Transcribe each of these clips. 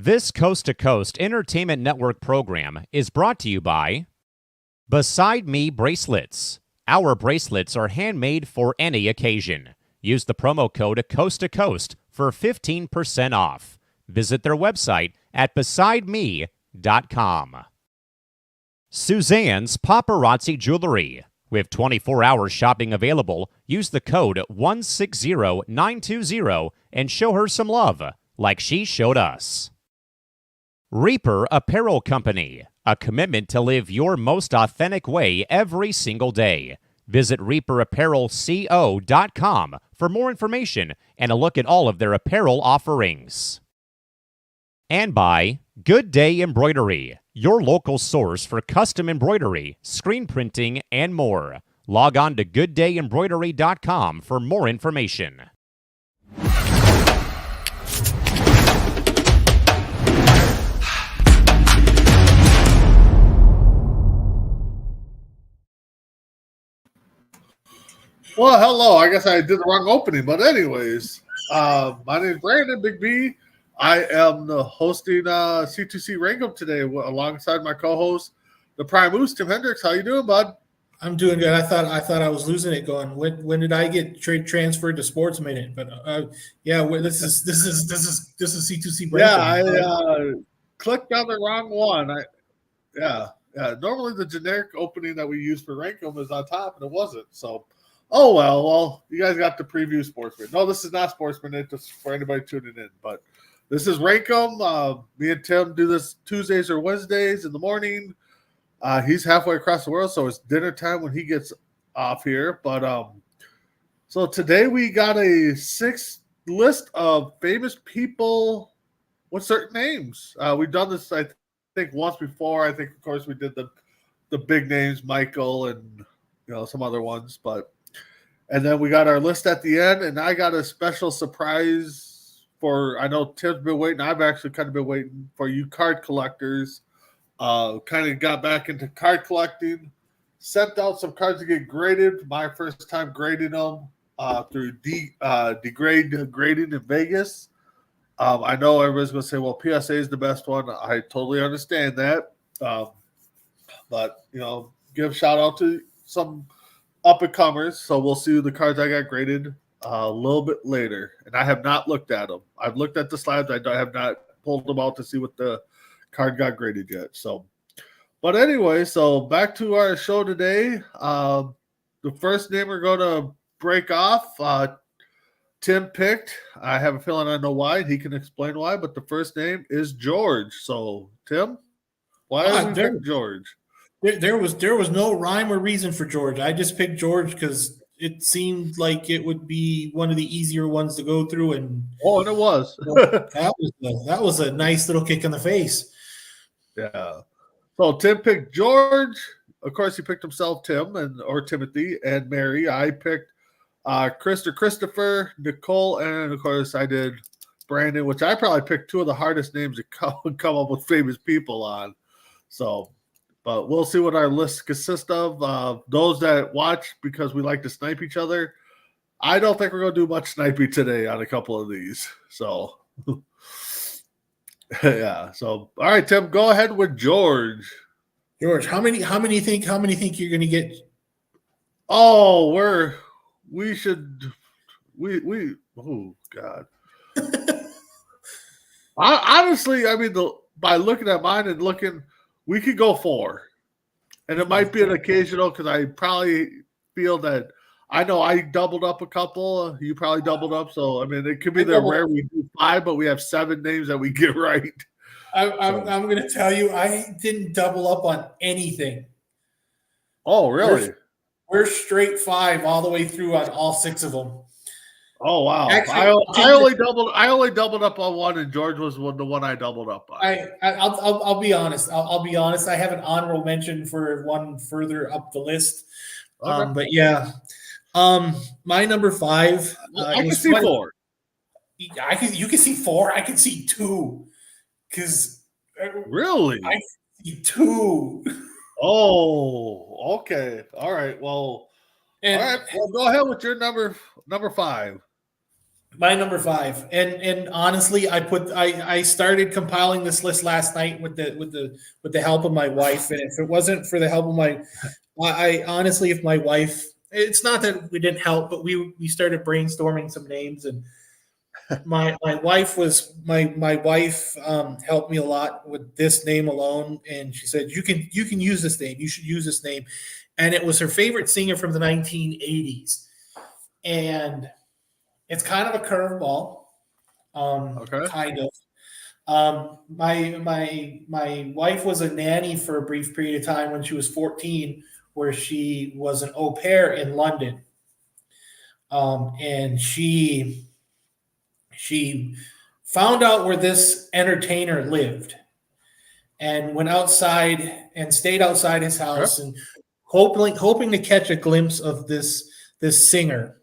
This Coast to Coast Entertainment Network program is brought to you by Beside Me Bracelets. Our bracelets are handmade for any occasion. Use the promo code Coast to Coast for 15% off. Visit their website at besideme.com. Suzanne's Paparazzi Jewelry. With 24-hour shopping available, use the code 160920 and show her some love, like she showed us. Reaper Apparel Company, a commitment to live your most authentic way every single day. Visit reaperapparelco.com for more information and a look at all of their apparel offerings. And by Good Day Embroidery, your local source for custom embroidery, screen printing, and more. Log on to gooddayembroidery.com for more information. Well, hello. I guess I did the wrong opening, but anyways, my name is Brandon Big B. I am the hosting C2C Rank'Em today alongside my co-host, the Prime Moose, Tim Hendricks. How you doing, bud? I'm doing good. I thought I was losing it. Going when did I get transferred to Sports Minute? But yeah, this is C2C Rank'Em. Yeah, I clicked on the wrong one. Yeah. Normally the generic opening that we use for Rank'Em is on top, and it wasn't. So. Oh, well, you guys got to preview Sportsman. No, this is not Sportsman. It's just for anybody tuning in. But this is Rank'Em. Me and Tim do this Tuesdays or Wednesdays in the morning. He's halfway across the world, so it's dinner time when he gets off here. But so today we got a 6 list of famous people with certain names. We've done this, I think, once before. I think, of course, we did the big names, Michael and some other ones, And then we got our list at the end, and I got a special surprise I know Tim's been waiting. I've actually kind of been waiting for you card collectors. Kind of got back into card collecting. Sent out some cards to get graded. My first time grading them through Degrade Grading in Vegas. I know everybody's going to say, well, PSA is the best one. I totally understand that. But, give a shout out to some up-and-comers, so we'll see the cards I got graded a little bit later. And I have not looked at them. I've looked at the slabs. I have not pulled them out to see what the card got graded yet. But anyway, so back to our show today. The first name we're going to break off, Tim picked. I have a feeling I know why. He can explain why, but the first name is George. So, Tim, why did you pick George? There was no rhyme or reason for George. I just picked George because it seemed like it would be one of the easier ones to go through, and it was. that was a nice little kick in the face. Yeah. So Tim picked George. Of course, he picked himself Tim or Timothy and Mary. I picked Christopher, Nicole, and of course I did Brandon, which I probably picked 2 of the hardest names to come up with famous people on. So. But we'll see what our list consists of. Those that watch because we like to snipe each other, I don't think we're going to do much sniping today on a couple of these. So, yeah. So, all right, Tim, go ahead with George. George, how many think you're going to get? Oh, oh God. Honestly, I mean, by looking at mine and looking. We could go 4, and it might be an occasional because I probably feel that I know I doubled up a couple. You probably doubled up, so I mean it could be the rare we do 5, but we have 7 names that we get right. I'm going to tell you, I didn't double up on anything. Oh, really? We're straight 5 all the way through on all 6 of them. Oh wow! Actually, I only doubled up on 1, and George was the one I doubled up on. I'll be honest. I'll be honest. I have an honorable mention for one further up the list. Okay. But yeah, my number 5. I can see 4. You can see 4. I can see 2. Because really, I see 2. Oh, okay. All right. Well, all right. Well, go ahead with your number 5. My number 5, and honestly, I started compiling this list last night with the help of my wife, and if it wasn't for the help of I honestly, if my wife, it's not that we didn't help, but we started brainstorming some names, and my wife helped me a lot with this name alone, and she said you can use this name, you should use this name, and it was her favorite singer from the 1980s, and it's kind of a curveball. Okay. Kind of. My wife was a nanny for a brief period of time when she was 14, where she was an au pair in London, and she found out where this entertainer lived, and went outside and stayed outside his house, and hoping to catch a glimpse of this singer.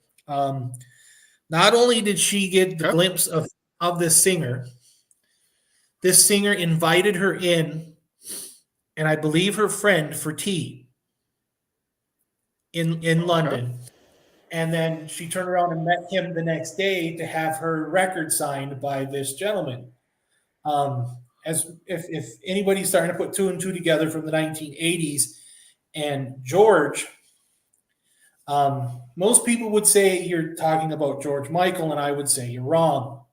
Not only did she get the glimpse of this singer invited her in, and I believe her friend, for tea in London. And then she turned around and met him the next day to have her record signed by this gentleman. As if anybody's starting to put two and two together from the 1980s, and George, most people would say you're talking about George Michael, and I would say you're wrong.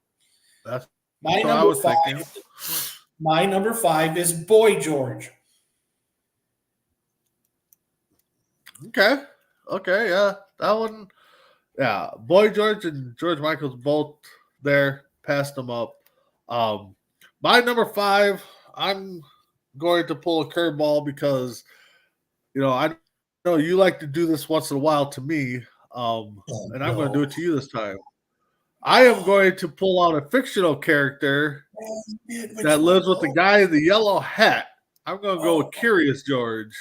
That's my what I was thinking. My number 5 is Boy George. Okay, yeah, that one. Yeah, Boy George and George Michael's both there. Passed them up. My number 5, I'm going to pull a curveball because, I know you like to do this once in a while to me, and I'm going to do it to you this time. I am going to pull out a fictional character that lives with the guy in the yellow hat. I'm going to go with Curious George.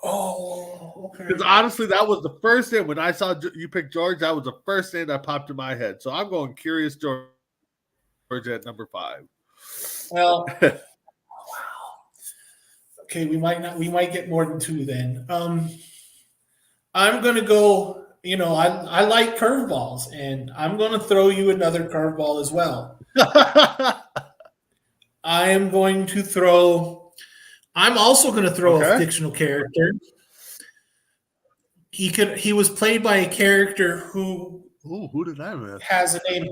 Oh, okay. Because honestly, that was the first name. When I saw you pick George, that was the first name that popped in my head. So I'm going Curious George at number 5. Well, wow. Okay, we might get more than 2 then. I'm going to go. I like curveballs, and I'm going to throw you another curveball as well. I'm also going to throw a fictional character. He was played by a character who did I miss? Has a name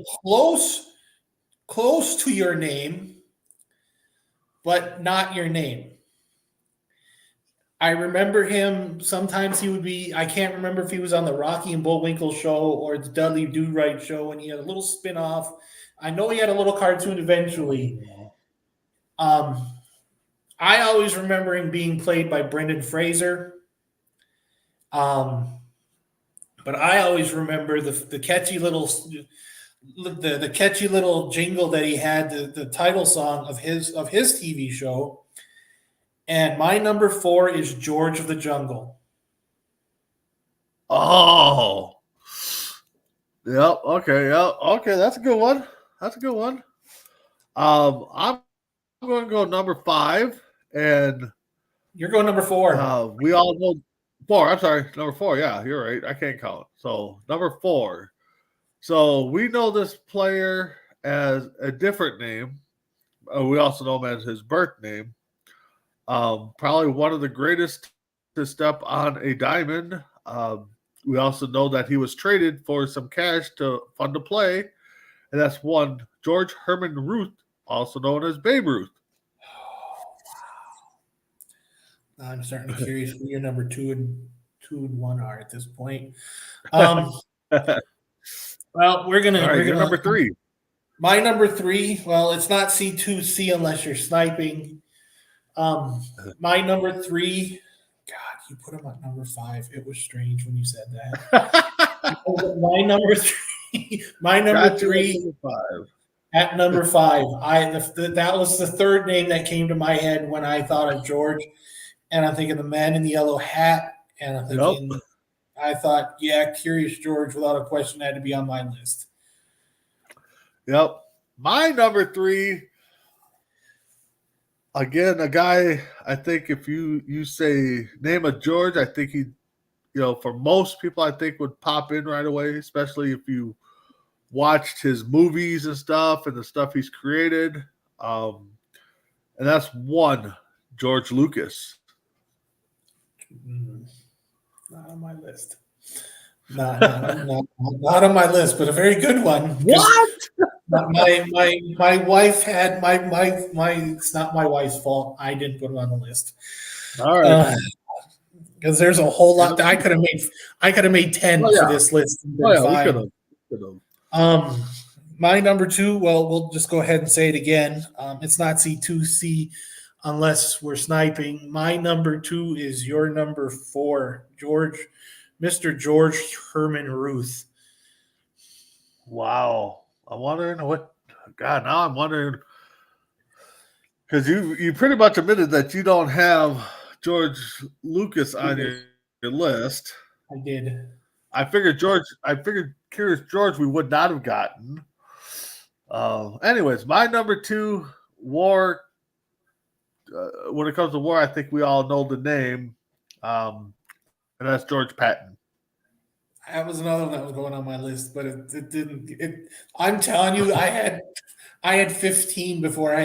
close to your name, but not your name. I remember him. Sometimes he would be. I can't remember if he was on the Rocky and Bullwinkle show or the Dudley Do-Right show, and he had a little spin-off. I know he had a little cartoon eventually. I always remember him being played by Brendan Fraser. But I always remember the catchy little the catchy little jingle that he had, the title song of his TV show. And my number 4 is George of the Jungle. Oh. Yep. Okay. Yep. Okay. That's a good one. I'm going to go number 5, and you're going number 4. We all know 4. I'm sorry, number 4. Yeah, you're right. I can't count. So number 4. So we know this player as a different name. We also know him as his birth name. Probably one of the greatest to step on a diamond. We also know that he was traded for some cash to fund a play, and that's one George Herman Ruth, also known as Babe Ruth. I'm starting to be curious who your number 2 and 1 are at this point. Well, we're gonna number 3. My number 3. Well, it's not C2C unless you're sniping. My number 3. God, you put him at number 5. It was strange when you said that. My number 3. My number 3. At number 5. That was the third name that came to my head when I thought of George, and I'm thinking the man in the yellow hat, and I'm thinking. Nope. I thought, Curious George, without a question, had to be on my list. Yep. My number 3, again, a guy, I think if you say name of George, I think he, for most people, I think would pop in right away, especially if you watched his movies and stuff and the stuff he's created. And that's one, George Lucas. Not on my list. Not on my list, but a very good one. What? My wife had my it's not my wife's fault. I didn't put it on the list. All right. Because there's a whole lot that I could have made 10 for this list. We could have. My number 2, well, we'll just go ahead and say it again. It's not C2C unless we're sniping. My number 2 is your number 4, Mr. George Herman Ruth. Wow. I'm wondering now I'm wondering, because you pretty much admitted that you don't have George Lucas on your list. I did. I figured Curious George we would not have gotten. Anyways, my number 2 war. When it comes to war, I think we all know the name, and that's George Patton. That was another one that was going on my list, but it didn't. I'm telling you, I had 15 before I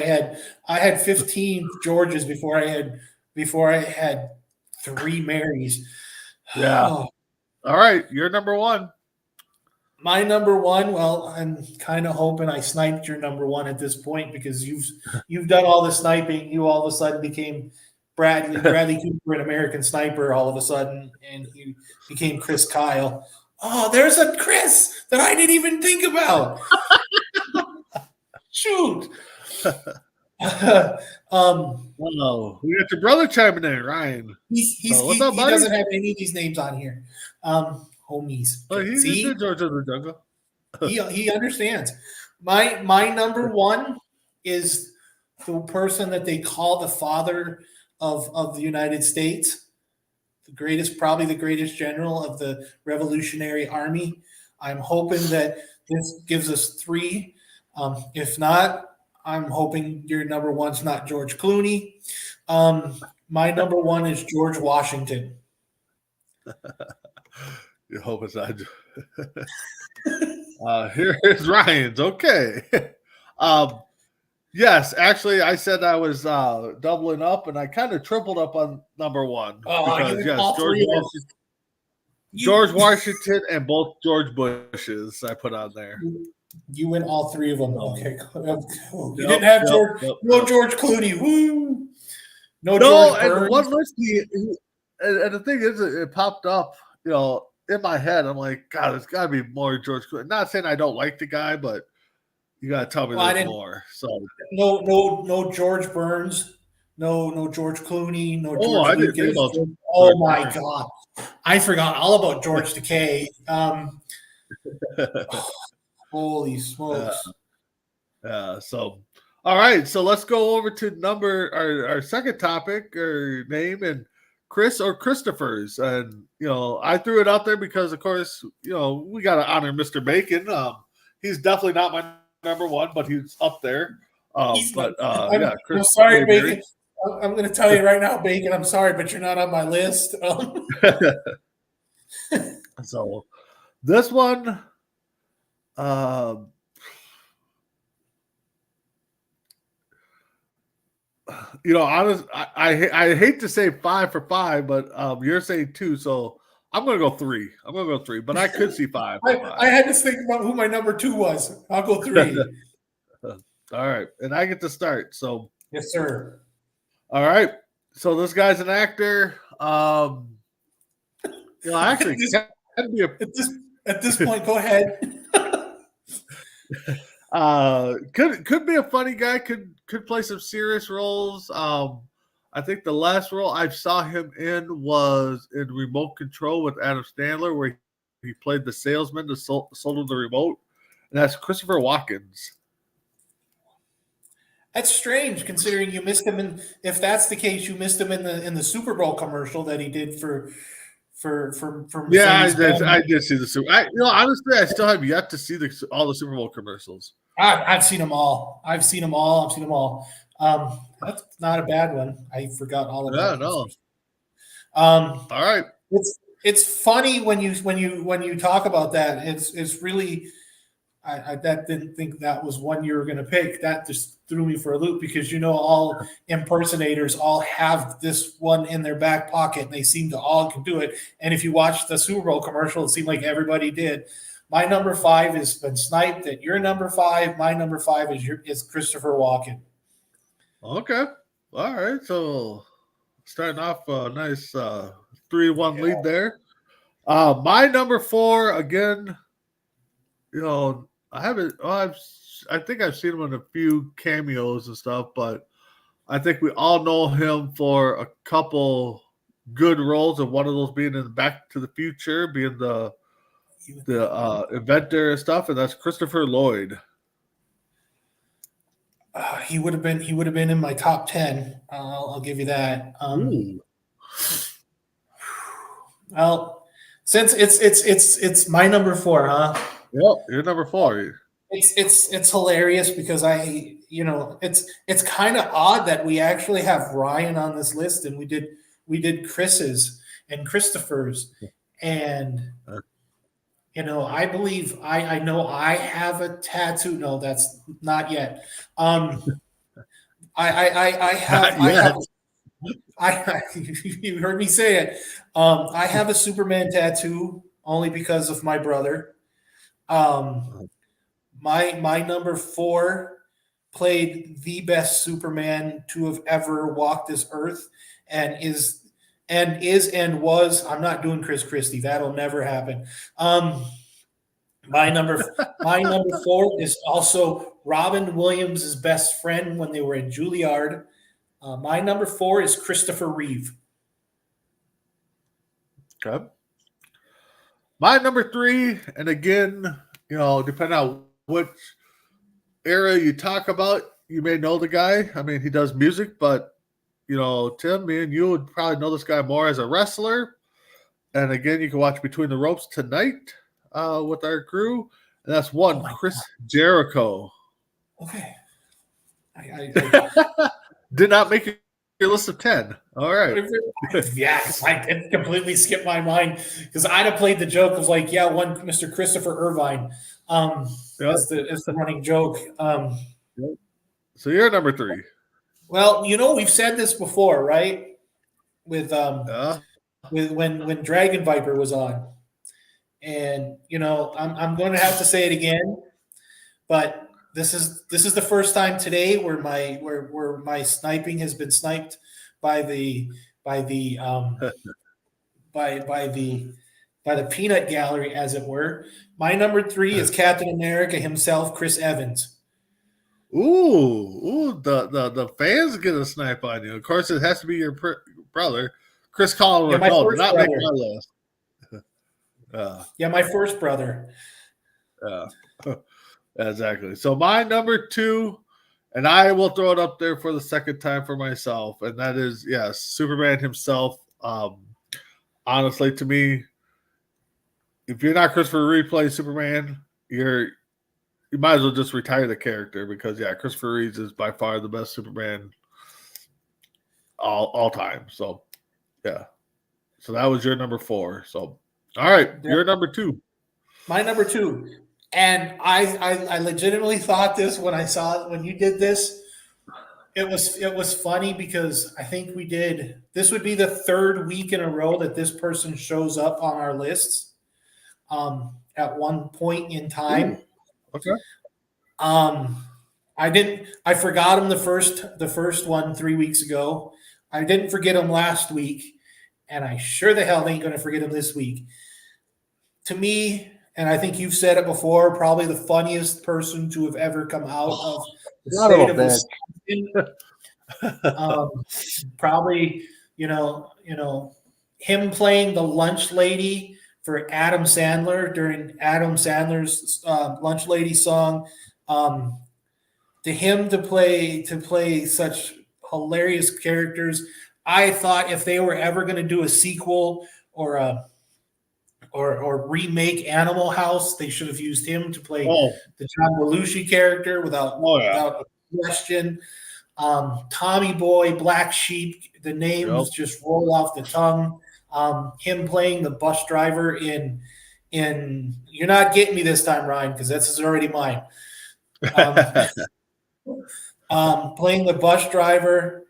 had 15 Georges before I had 3 Marys. Yeah. Oh. All right, you're number 1. My number 1, well, I'm kind of hoping I sniped your number 1 at this point because you've done all the sniping. You all of a sudden became Bradley Cooper, an American Sniper, all of a sudden, and you became Chris Kyle. Oh, there's a Chris that I didn't even think about. Shoot. Wow, we got your brother chiming in, Ryan. He doesn't have any of these names on here. Homies. Oh, he's the George of the Jungle. he understands. My number 1 is the person that they call the father of the United States, probably the greatest general of the Revolutionary Army. I'm hoping that this gives us 3. If not, I'm hoping your number 1's not George Clooney. My number 1 is George Washington. You hope it's not. Here's Ryan's. Okay. Yes, actually, I said I was doubling up, and I kind of tripled up on number 1. Because, yes, George Washington and both George Bushes I put on there. You went all 3 of them. Okay. You didn't have George Clooney. Woo. No George Burns. And one list, and the thing is, it popped up, in my head. I'm like, God, there's got to be more George Clooney. Not saying I don't like the guy, but you got to tell me there's more. So no George Burns, no George Clooney, no George Lucas. Oh my God, I forgot all about George Takei. Holy smokes! So, all right. So let's go over to our second topic or name, and Chris or Christopher's. And I threw it out there because, of course, we got to honor Mr. Bacon. He's definitely not my number 1, but he's up there. Chris, I'm sorry, Bacon. I'm going to tell you right now, Bacon. I'm sorry, but you're not on my list. So this one. Honest, I hate to say 5 for 5, but you're saying 2, so I'm gonna go 3. But I could see 5. I had to think about who my number 2 was. I'll go 3. All right, and I get to start. So yes, sir. All right, so this guy's an actor. Actually, at this point, go ahead. Could be a funny guy. Could play some serious roles. I think the last role I saw him in was in Remote Control with Adam Sandler, where he played the salesman that sold him the remote, and that's Christopher Walken. That's strange, considering you missed him. If that's the case, you missed him in the Super Bowl commercial that he did for. Yeah, I did see the Super. Honestly, I still have yet to see all the Super Bowl commercials. I've seen them all. That's not a bad one. I forgot all of that. No. All right. It's funny when you talk about that. It's really I didn't think that was one you were going to pick. That just threw me for a loop because all impersonators all have this one in their back pocket, and they seem to all can do it. And if you watch the Super Bowl commercial, it seemed like everybody did. My number 5 has been sniped at your number 5. My number 5 is Christopher Walken. Okay. All right. So starting off a nice 3-1 lead there. My number 4, again, I haven't. I think I've seen him in a few cameos and stuff, but I think we all know him for a couple good roles, and one of those being in Back to the Future, being the inventor and stuff, and that's Christopher Lloyd. He would have been in my top 10. I'll give you that. Well, since it's my number 4, huh? Yep, you're number 4. It's hilarious because it's kind of odd that we actually have Ryan on this list, and we did Chris's and Christopher's, and I believe I know I have a tattoo. No, that's not yet. You heard me say it. I have a Superman tattoo only because of my brother. My number 4 played the best Superman to have ever walked this earth, and was. I'm not doing Chris Christie. That'll never happen. My number 4 is also Robin Williams' best friend when they were in Juilliard. My number 4 is Christopher Reeve. Okay. My number 3, and again, depending on which era you talk about, you may know the guy. I mean, he does music, but Tim, me and you would probably know this guy more as a wrestler. And again, you can watch Between the Ropes tonight with our crew. And that's Chris God. Jericho. Okay. Did not make your list of 10. All right. Yes, I did completely skip my mind because I'd have played the joke of one Mr. Christopher Irvine. As the running joke. So you're number 3. Well, we've said this before, right? With when Dragon Viper was on, and I'm going to have to say it again, but this is the first time today where my sniping has been sniped by the peanut gallery, as it were. My number 3 is Captain America himself, Chris Evans. Ooh, the fans get a snipe on you. Of course, it has to be your brother, Chris Collins. My first not brother. make my list. My first brother. Exactly. So my number 2, and I will throw it up there for the second time for myself, and that is Superman himself. Honestly, to me, if you're not Christopher Reeve playing Superman, you might as well just retire the character because Christopher Reeve is by far the best Superman all time. So so that was your number 4. So all right, your number 2. My number 2, and I legitimately thought this when you did this. It was funny because I think this would be the 3rd week in a row that this person shows up on our lists. At one point in time. Ooh, okay. I forgot him the first one 3 weeks ago. I didn't forget him last week, and I sure the hell ain't going to forget him this week. To me, and I think you've said it before, probably the funniest person to have ever come out of the state of Wisconsin. Probably, him playing the lunch lady for Adam Sandler during Adam Sandler's Lunch Lady song. To him to play such hilarious characters. I thought if they were ever going to do a sequel or remake Animal House, they should have used him to play the John Belushi character without question. Tommy Boy, Black Sheep, the names just roll off the tongue. Him playing the bus driver in you're not getting me this time, Ryan, because this is already mine. Playing the bus driver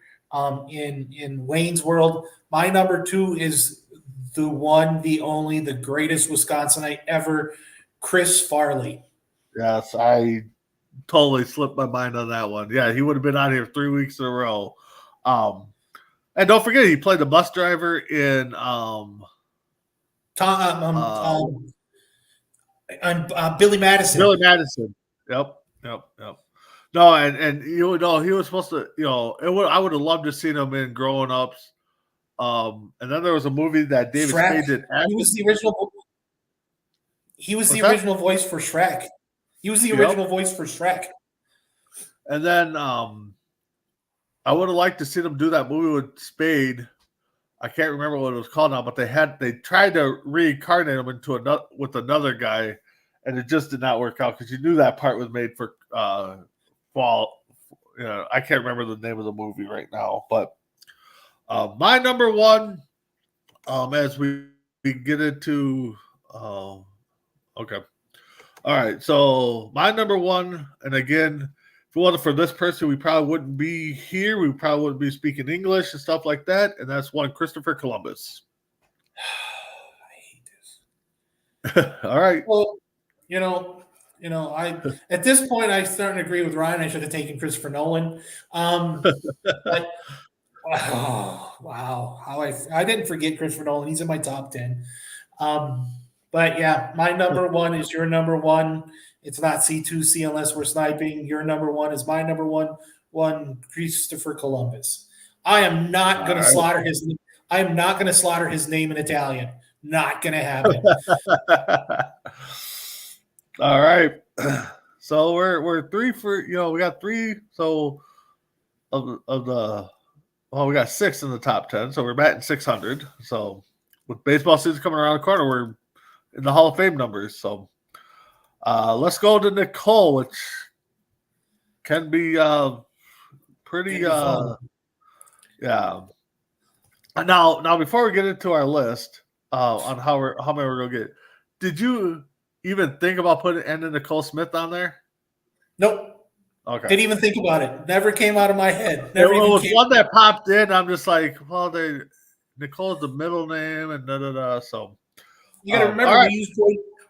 in Wayne's World. My number 2 is the one, the only, the greatest Wisconsinite ever, Chris Farley. Yes, I totally slipped my mind on that one. Yeah, he would have been out here 3 weeks in a row. And don't forget, he played the bus driver in Billy Madison. Billy Madison. Yep. No, and you know he was supposed to. I would have loved to see him in Growing Ups. And then there was a movie that David Spade did. He was the original. He was the original voice for Shrek. He was the original voice for Shrek. And then I would have liked to see them do that movie with Spade. I can't remember what it was called now, but they tried to reincarnate him into another guy, and it just did not work out because you knew that part was made for fall. I can't remember the name of the movie right now, but my number 1, as we get into, okay, all right. So my number 1, and again, if it wasn't for this person, we probably wouldn't be here. We probably wouldn't be speaking English and stuff like that. And that's one, Christopher Columbus. I hate this. All right. Well, I at this point I'm starting to agree with Ryan. I should have taken Christopher Nolan. But oh, wow, how I didn't forget Christopher Nolan. He's in my top 10. But yeah, my number 1 is your number 1. It's not C2C unless we're sniping. Your number 1 is my number 1, Christopher Columbus. I am not going to slaughter his. I am not going to slaughter his name in Italian. Not going to happen. All right. So we're 3 for we got 3. So of the we got 6 in the top 10. So we're batting 600. So with baseball season coming around the corner, we're in the Hall of Fame numbers. So let's go to Nicole, which can be pretty yeah. Now before we get into our list on how many we're gonna get, did you even think about putting Nicole Smith on there? Nope. Okay. Didn't even think about it. Never came out of my head. It was one that popped in. I'm just like, well, Nicole's the middle name and da. So you got to remember, right.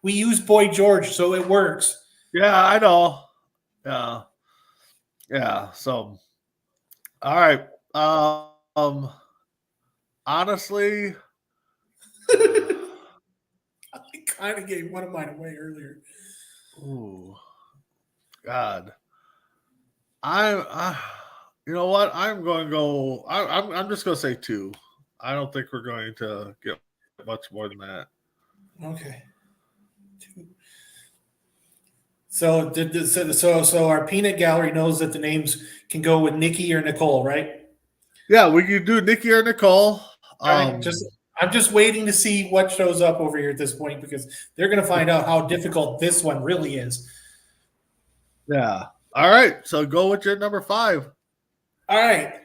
we use Boy George, so it works. Yeah, I know. Yeah. So, all right. Honestly, I kind of gave one of mine away earlier. Ooh, God. You know what? I'm going to go. I'm just going to say 2. I don't think we're going to get much more than that. Okay. 2. So our peanut gallery knows that the names can go with Nikki or Nicole, right? Yeah, we can do Nikki or Nicole. I'm just waiting to see what shows up over here at this point because they're going to find out how difficult this one really is. Yeah. All right. So go with your number 5. All right.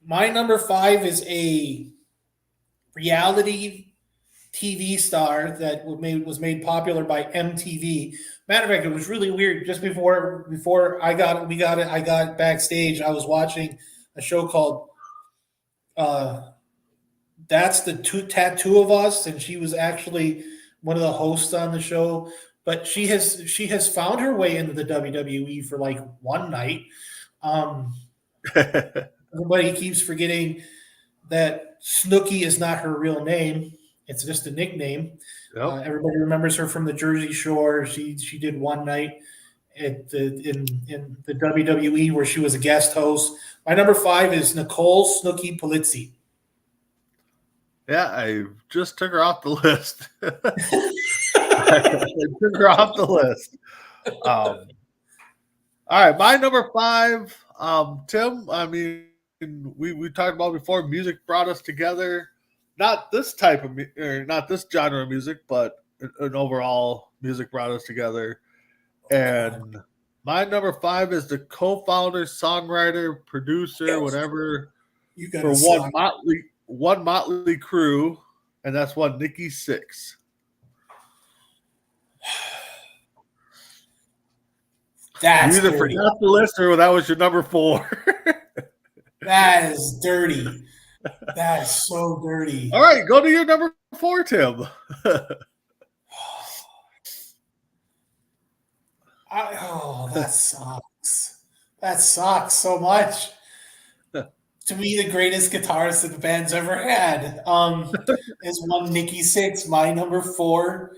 My number 5 is a reality TV star that was made popular by MTV. Matter of fact, it was really weird. Just before I got backstage, I was watching a show called That's the Tattoo of Us, and she was actually one of the hosts on the show. But she has found her way into the WWE for like one night. Everybody keeps forgetting that Snooki is not her real name. It's just a nickname. Yep. Everybody remembers her from the Jersey Shore. She did one night in the WWE where she was a guest host. My number 5 is Nicole Snooki Polizzi. Yeah, I just took her off the list. I took her off the list. All right, my number 5, Tim. I mean, we talked about before. Music brought us together. Not this type of, not this genre of music, but an overall music brought us together. And my number 5 is the co-founder, songwriter, producer, whatever, for one Motley Crue, and that's one Nikki Sixx. That's You either dirty. forgot the list or that was your number 4. That is dirty. That is so dirty. All right, go to your number 4, Tim. That sucks. That sucks so much. To me, the greatest guitarist that the band's ever had is one Nikki Sixx. My number 4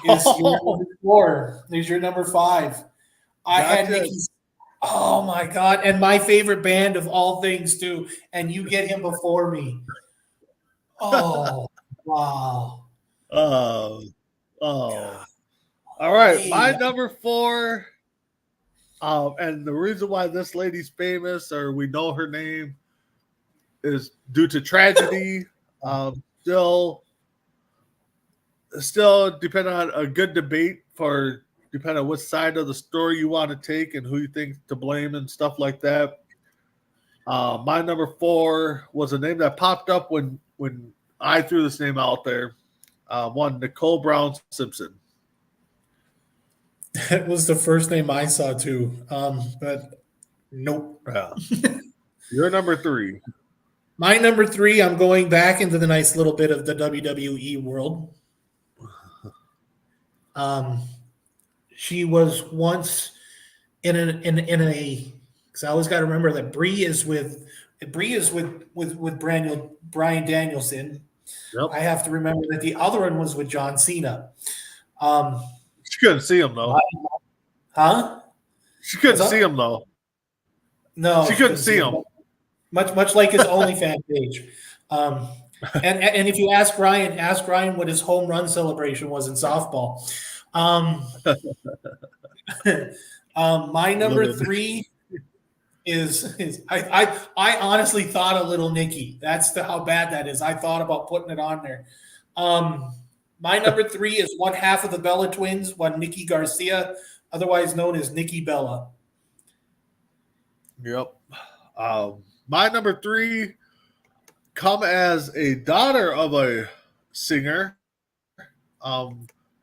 is your number 4. There's your number 5. I had Gotcha. Nikki. Oh my god! And my favorite band of all things too. And you get him before me. Oh wow! Oh. All right, Hey. my number 4. And the reason why this lady's famous, or we know her name, is due to tragedy. Still depending on a good debate for depending on which side of the story you want to take and who you think to blame and stuff like that. My number 4 was a name that popped up when I threw this name out there. One, Nicole Brown Simpson. That was the first name I saw too. But nope. Yeah. You're number 3. My number 3, I'm going back into the nice little bit of the WWE world. She was once in a because I always got to remember that Bree is with Brian Danielson. Yep. I have to remember that the other one was with John Cena. She couldn't see him though. Huh? She couldn't see him though. No, she couldn't see him. Much like his OnlyFans page. And if you ask Ryan what his home run celebration was in softball. My number 3 is I honestly thought a little Nikki. That's how bad that is. I thought about putting it on there. My number 3 is one half of the Bella twins, one Nikki Garcia, otherwise known as Nikki Bella. Yep. My number 3 come as a daughter of a singer.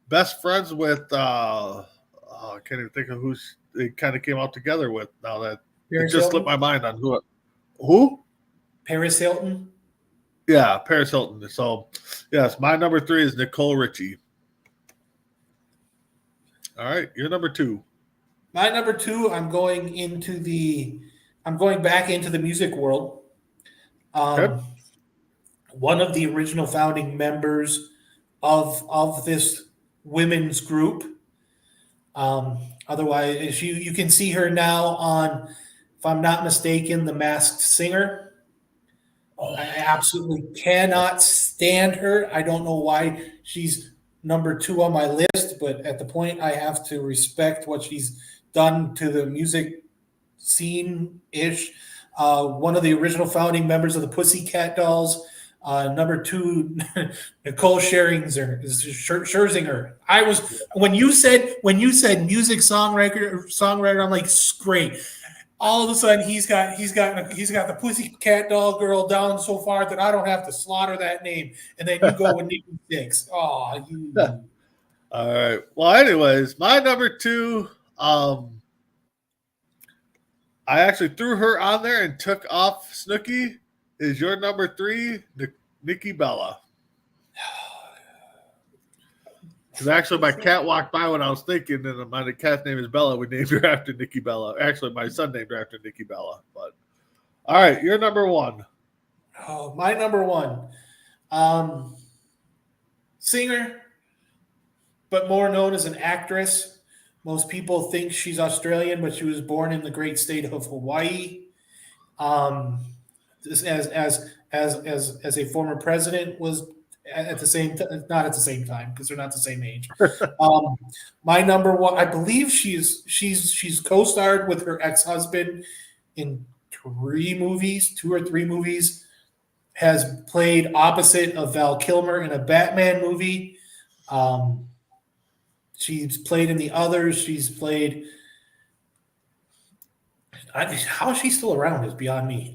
Best friends with I can't even think of who they kind of came out together with now that Paris it just Hilton? slipped my mind on who? Paris Hilton. Yeah, Paris Hilton. So yes, my number 3 is Nicole Richie. All right, you're number 2. My number 2, I'm going back into the music world. Okay. One of the original founding members of this women's group. Otherwise, you can see her now on, if I'm not mistaken, The Masked Singer. I absolutely cannot stand her. I don't know why she's number 2 on my list, but at the point I have to respect what she's done to the music scene-ish. One of the original founding members of the Pussycat Dolls. Number 2, Nicole Scherzinger. I was when you said music songwriter, I'm like, great. All of a sudden, he's got the Pussycat Doll girl down so far that I don't have to slaughter that name, and then you go with Nikki Sixx. Oh, you. All right. Well, anyways, my number 2. I actually threw her on there and took off Snooki. Is your number 3 Nikki Bella? Because actually, my cat walked by when I was thinking, and my cat's name is Bella. We named her after Nikki Bella. Actually, my son named her after Nikki Bella. But all right, you're number 1. Oh, my number 1, singer, but more known as an actress. Most people think she's Australian, but she was born in the great state of Hawaii. As a former president was at the same not at the same time because they're not the same age. My number 1, I believe she's co-starred with her ex-husband in 2 or 3 movies. Has played opposite of Val Kilmer in a Batman movie. She's played in the others. She's played. How is she still around is beyond me.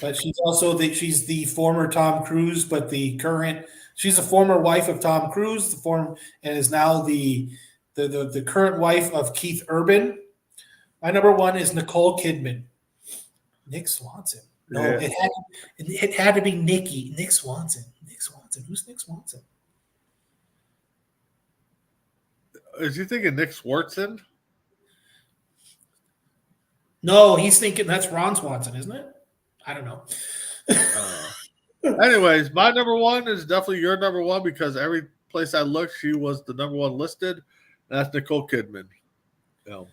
But she's also she's the former Tom Cruise, but the current She's a former wife of Tom Cruise, and is now the current wife of Keith Urban. My number one is Nicole Kidman. Nick Swanson. No, Yeah. it had to be Nikki. Nick Swanson. Nick Swanson. Who's Nick Swanson? Is you thinking Nick Swartzen? No, he's thinking that's Ron Swanson, isn't it? I don't know. Anyways, my number one is definitely your number one because every place I looked, she was the number one listed. And that's Nicole Kidman. Yeah.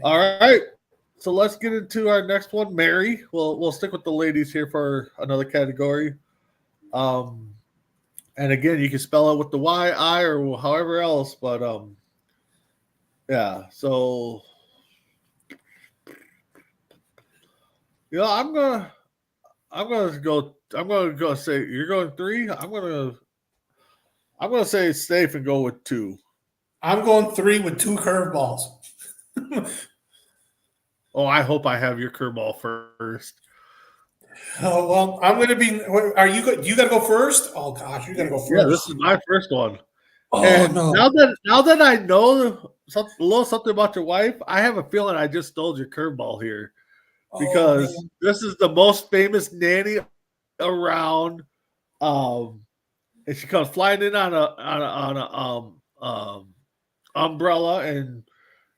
All right. So let's get into our next one, Mary. We'll stick with the ladies here for another category. And again, you can spell it with the Y, I, or however else, but yeah. So I'm gonna go say you're going 3. I'm gonna say safe and go with 2. I'm going 3 with 2 curveballs. Oh, I hope I have your curveball first. Oh well, I'm going to be. Are you? You got to go first. Oh gosh, you got to go first. Yeah, this is my first one. Oh And no! now that I know a little something about your wife, I have a feeling I just stole your curveball here because this is the most famous nanny around. And she comes flying in on a umbrella, and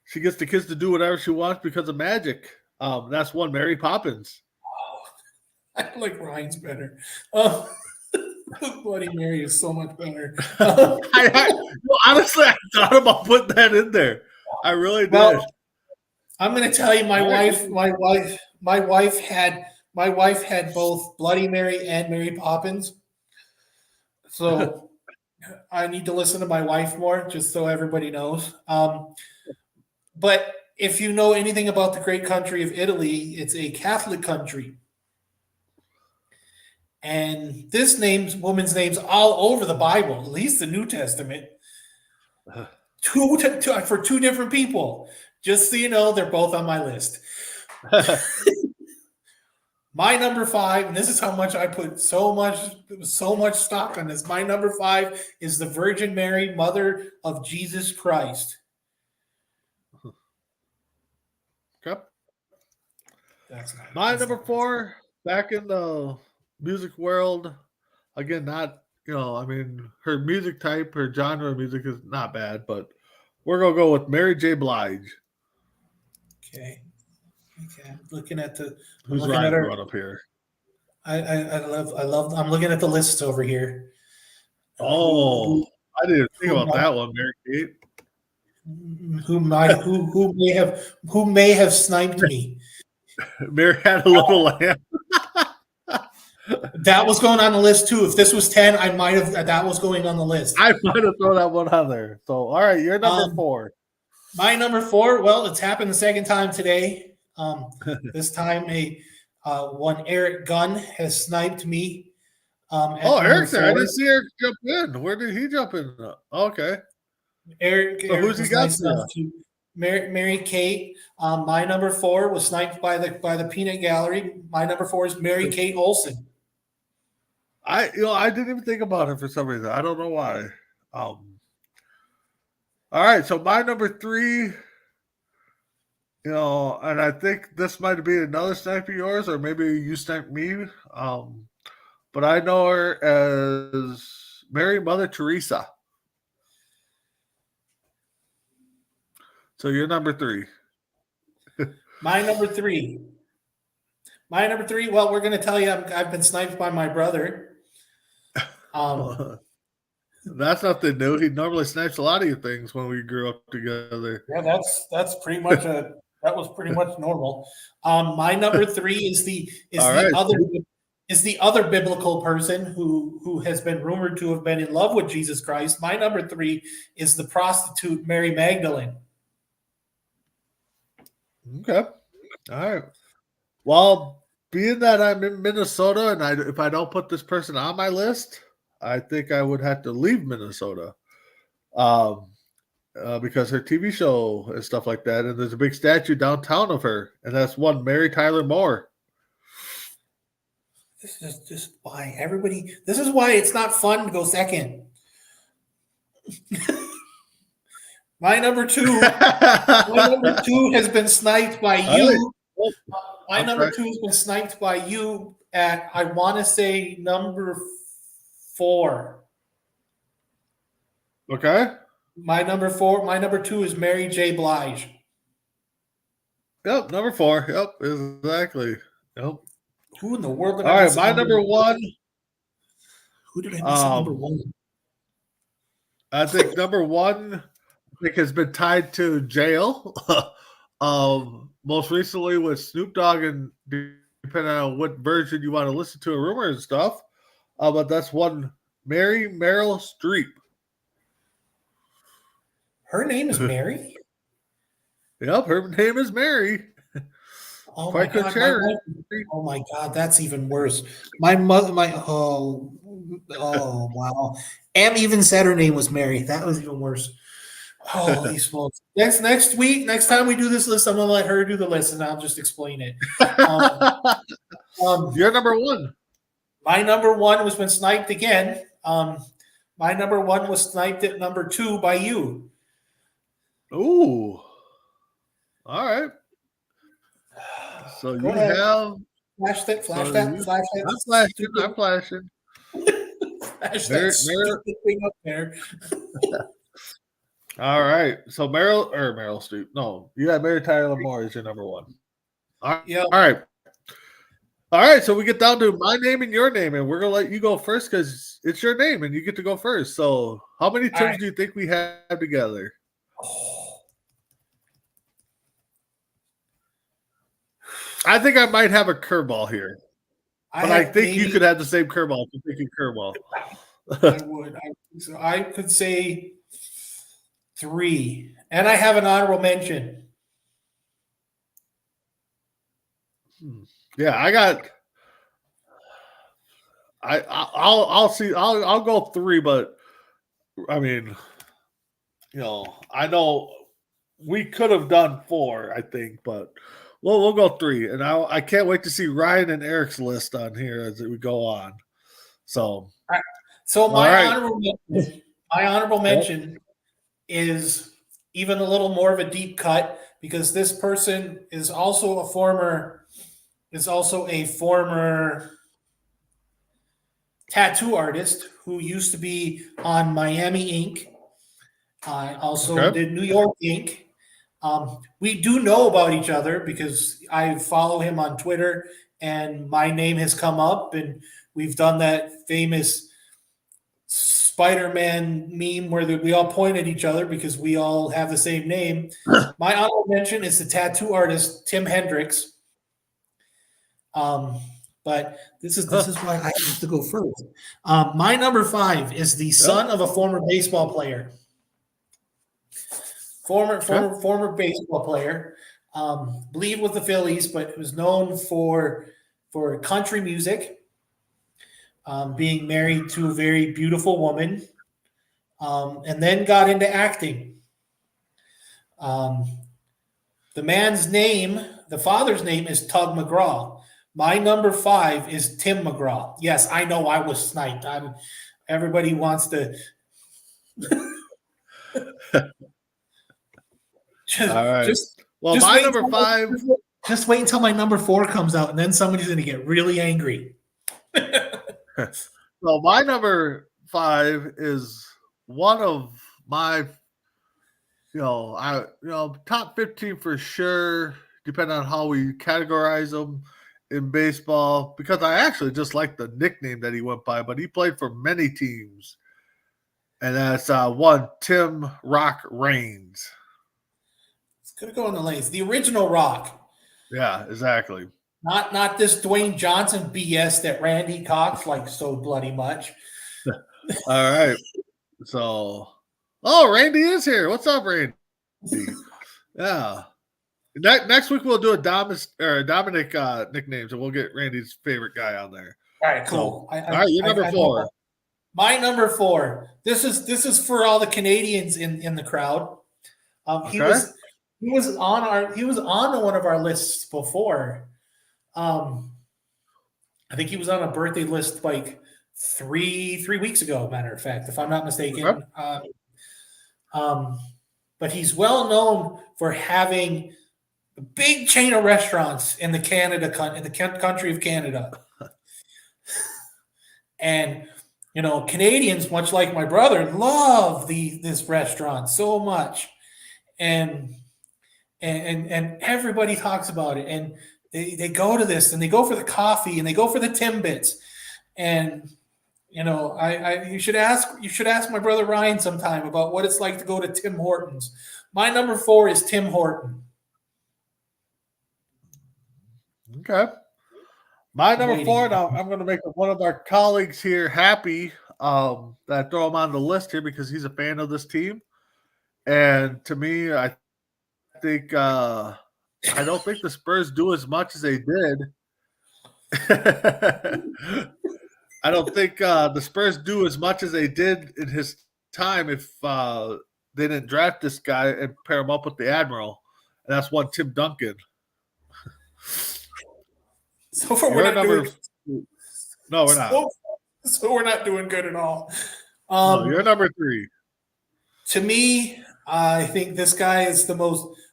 she gets the kids to do whatever she wants because of magic. That's one, Mary Poppins. I like Ryan's better. Bloody Mary is so much better. Honestly, I thought about putting that in there. I really did. Well, I'm going to tell you, my wife had both Bloody Mary and Mary Poppins. So I need to listen to my wife more, just so everybody knows. But if you know anything about the great country of Italy, it's a Catholic country. And this woman's name's all over the Bible, at least the New Testament, for 2 different people. Just so you know, they're both on my list. My number 5, and this is how much I put so much stock on this. My number 5 is the Virgin Mary, Mother of Jesus Christ. Okay. That's not my number 4, back in the music world. Again, not her music type, her genre of music is not bad, but we're gonna go with Mary J. Blige. Okay. I'm looking at the. Who's Ryan brought up here? I love. I'm looking at the lists over here. Oh, I didn't think about that one, Mary Kate. Who may have sniped me? Mary had a little lamb. That was going on the list too. If this was 10, I might have. That was going on the list. I might have thrown that one on there. So, all right, you're number 4. My number 4. Well, it's happened the second time today. This time, one Eric Gunn has sniped me. Eric's there. I didn't see Eric jump in. Where did he jump in? Okay. Eric. So who's he got? Nice Mary Kate. My number 4 was sniped by the Peanut Gallery. My number 4 is Mary Kate Olsen. I didn't even think about her for some reason. I don't know why. All right, so my number 3, and I think this might be another snipe of yours, or maybe you sniped me. But I know her as Mary Mother Teresa. So you're number 3. My number 3. Well, we're going to tell you I've been sniped by my brother. That's nothing new. He normally snipes a lot of your things when we grew up together. Yeah, that's pretty much that was pretty much normal. My number 3 is the other biblical person who has been rumored to have been in love with Jesus Christ. My number 3 is the prostitute Mary Magdalene. Okay. All right. Well, being that I'm in Minnesota and if I don't put this person on my list, I think I would have to leave Minnesota because her TV show and stuff like that. And there's a big statue downtown of her. And that's one Mary Tyler Moore. This is just why everybody. This is why it's not fun to go second. My number two has been sniped by you. My number two has been sniped by you at, I want to say, number 4. Okay. My number 2 is Mary J. Blige. Yep, number 4. Yep, exactly. Yep. Who in the world did All I right, miss? my number 1. Who did I miss at number 1? I think number 1 has been tied to jail. Most recently with Snoop Dogg, and depending on what version you want to listen to, a rumor and stuff. But that's one Meryl Streep. Her name is Mary? Yep, her name is Mary. Oh my God! Oh my God, that's even worse. My mother, oh wow. Am even said her name was Mary. That was even worse. Holy smokes! Next week, next time we do this list, I'm gonna let her do the list, and I'll just explain it. You're number 1. My number 1 was been sniped again. My number 1 was sniped at number 2 by you. Ooh. All right. So you have flash that. I'm flashing. Flash that stupid thing up there. All right. So Meryl Streep. No, you have Mary Tyler Moore as your number 1. All right. Yep. All right. All right. So we get down to my name and your name, and we're gonna let you go first because it's your name and you get to go first. So how many Tims do you think we have together? I think I might have a curveball here. But I think you could have the same curveball if you're thinking curveball. I would. I could say 3. And I have an honorable mention. Yeah, I'll see. I'll go 3, but I mean, I know we could have done 4, I think, but we'll go 3. And I can't wait to see Ryan and Eric's list on here as we go on. So my honorable mention is even a little more of a deep cut because this person is also a former tattoo artist who used to be on Miami Ink. I also did New York Ink. We do know about each other because I follow him on Twitter and my name has come up and we've done that famous Spider-Man meme where we all point at each other because we all have the same name. My honorable mention is the tattoo artist Tim Hendricks. But this is why I have to go first. My number 5 is the son of a former baseball player. Former baseball player. Believe with the Phillies, but was known for country music. Being married to a very beautiful woman, and then got into acting. The man's name, the father's name is Tug McGraw. My number 5 is Tim McGraw. Yes, I know I was sniped. Everybody wants to. All right. My number 5. Just wait until my number 4 comes out, and then somebody's going to get really angry. Well, my number 5 is one of my, top 15 for sure, depending on how we categorize them in baseball, because I actually just like the nickname that he went by, but he played for many teams. And that's one Tim Rock Raines. It's going to go in the lanes. The original Rock. Yeah, exactly. Not this Dwayne Johnson BS that Randy Cox likes so bloody much. All right. So, Randy is here. What's up, Randy? Yeah. Next week we'll do a Dominic nicknames, and we'll get Randy's favorite guy on there. All right, cool. So, all right, you're number 4. My number 4. This is for all the Canadians in the crowd. He was on one of our lists before. I think he was on a birthday list like three weeks ago, matter of fact, if I'm not mistaken. Okay. But he's well known for having a big chain of restaurants in the country of Canada. And Canadians, much like my brother, love this restaurant so much, and everybody talks about it, and they go to this, and they go for the coffee, and they go for the Timbits, and you should ask my brother Ryan sometime about what it's like to go to Tim Hortons. My number 4 is Tim Horton. Okay. My number 4, now I'm going to make one of our colleagues here happy that I throw him on the list here because he's a fan of this team. And to me, I think I don't think the Spurs do as much as they did. I don't think the Spurs do as much as they did in his time if they didn't draft this guy and pair him up with the Admiral. And that's one Tim Duncan. So far, we're not doing. No, we're not. So we're not doing good at all. No, you're number 3. To me, I think this guy is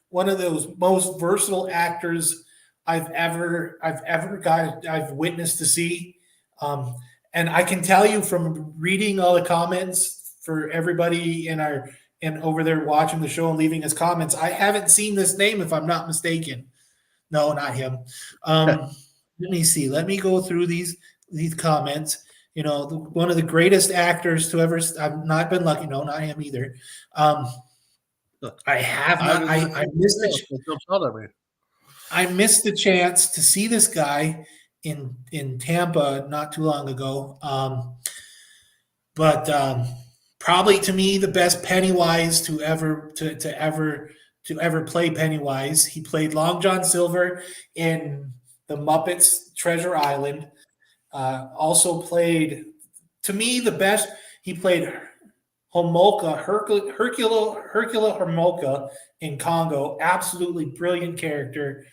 one of those most versatile actors I've witnessed to see. And I can tell you from reading all the comments for everybody over there watching the show and leaving his comments, I haven't seen this name if I'm not mistaken. No, not him. Let me see. Let me go through these comments. One of the greatest actors to ever. I've not been lucky. No, not him either. I have not. I missed it. I missed the chance to see this guy in Tampa not too long ago. But probably to me the best Pennywise to ever play Pennywise. He played Long John Silver in The Muppets Treasure Island. Also played, to me, the best. He played Homolka, Hercula Homolka in Congo. Absolutely brilliant character.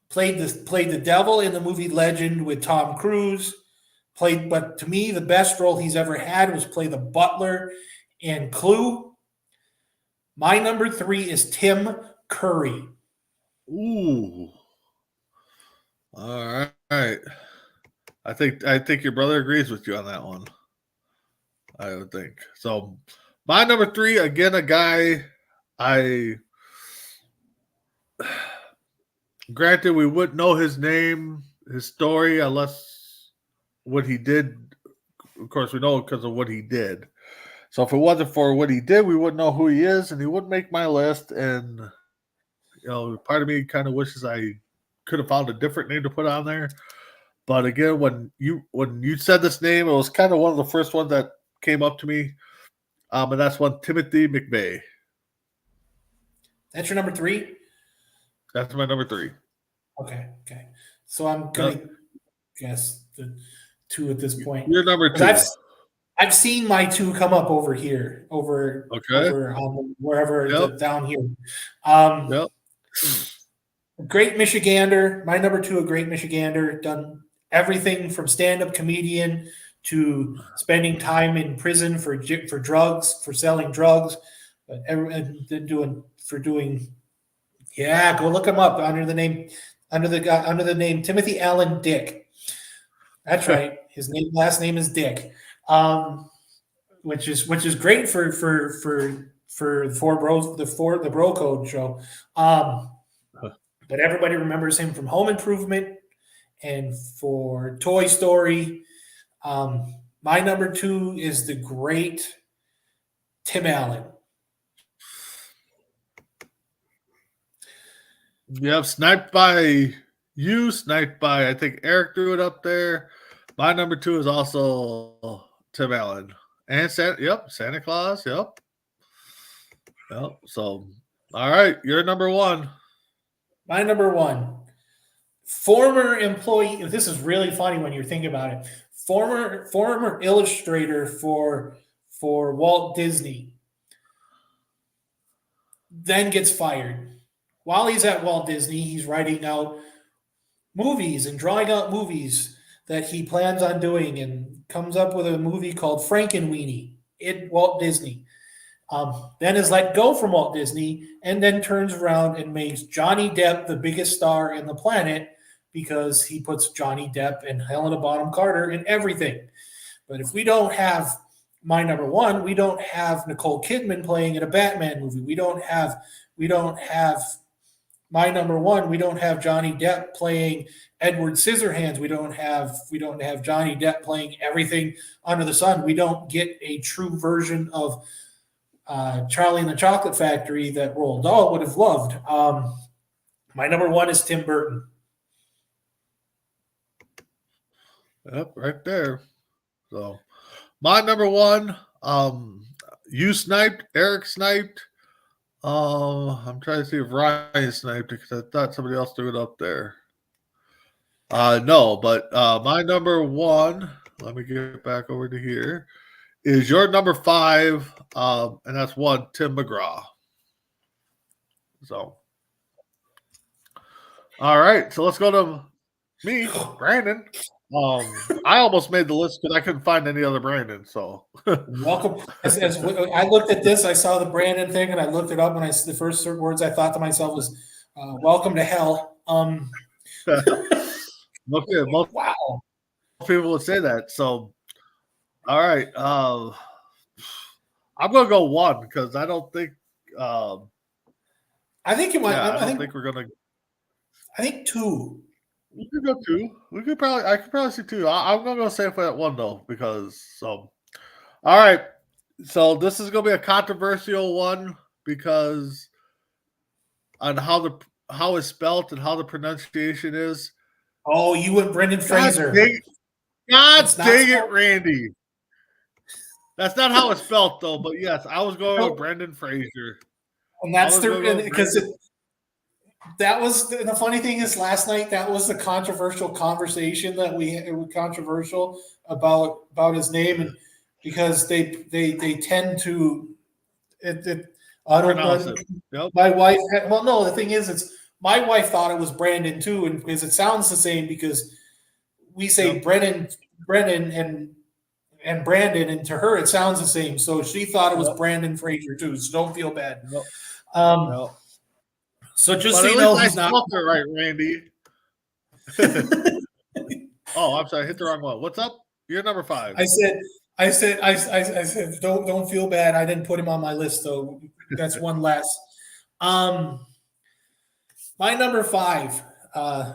Played the devil in the movie Legend with Tom Cruise. But to me, the best role he's ever had was play the butler in Clue. My number 3 is Tim Curry. Ooh. All right. I think your brother agrees with you on that one. I would think. So my number 3, again, a guy granted we wouldn't know his name, his story, unless what he did. Of course, we know because of what he did. So if it wasn't for what he did, we wouldn't know who he is, and he wouldn't make my list. And part of me kind of wishes I could have found a different name to put on there. But again, when you said this name, it was kind of one of the first ones that came up to me, and that's one Timothy McVeigh. That's your number 3? That's my number 3. Okay. So I'm gonna guess the 2 at this point. You're number 2. I've seen my 2 come up over here, over wherever down here. Yep. Great Michigander. My number 2, a great Michigander. Done everything from stand-up comedian to spending time in prison for drugs, for selling drugs, go look him up under the name Timothy Allen Dick. That's right. His last name is Dick, which is great for the Bro Code show. But everybody remembers him from Home Improvement and for Toy Story. My number 2 is the great Tim Allen. Yep, sniped by you, sniped by, I think Eric threw it up there. My number 2 is also Tim Allen. And Santa Claus, yep. So, all right, you're number 1. My number 1, former employee. This is really funny when you think about it. Former illustrator for Walt Disney, then gets fired. While he's at Walt Disney, he's writing out movies and drawing out movies that he plans on doing, and comes up with a movie called Frankenweenie in Walt Disney. Then is let go from Walt Disney, and then turns around and makes Johnny Depp the biggest star in the planet because he puts Johnny Depp and Helena Bonham Carter in everything. But if we don't have my number one, we don't have Nicole Kidman playing in a Batman movie. We don't have my number one. We don't have Johnny Depp playing Edward Scissorhands. We don't have Johnny Depp playing everything under the sun. We don't get a true version of Charlie and the Chocolate Factory that Roald Dahl would have loved. My number one is Tim Burton. Yep, right there. So my number one, you sniped, Eric sniped. I'm trying to see if Ryan sniped it because I thought somebody else threw it up there. No, but my number one, let me get back over to here, is your number 5, and that's one, Tim McGraw. So, all right, so let's go to me, Brandon. I almost made the list because I couldn't find any other Brandon. So welcome. As I looked at this, I saw the Brandon thing, and I looked it up. And the first words I thought to myself was, "Welcome to hell." Okay, Wow. People would say that. So, all right, I'm gonna go 1 because I don't think. I think you might. Yeah, I think we're gonna. I think 2. We could go 2. I could probably see 2. I'm gonna go safe at 1 though, because so. All right, so this is gonna be a controversial one because on how it's spelt and how the pronunciation is. Oh, you and Brendan Fraser. God dang it, Randy. That's not how it's spelt though, but yes, I was going with Brendan Fraser. And that's because that was the funny thing is last night that was the controversial conversation that it was controversial about his name, and because they tend to I don't know. Yep. My wife the thing is it's my wife thought it was Brandon too, and because it sounds the same because we say Brennan and Brandon, and to her it sounds the same, so she thought it was Brandon Fraser too. So don't feel bad. So just so you know, he's not right, Randy. Oh, I'm sorry, I hit the wrong one. What's up? You're number 5. I said, don't feel bad. I didn't put him on my list, so that's one less. My number 5. I'm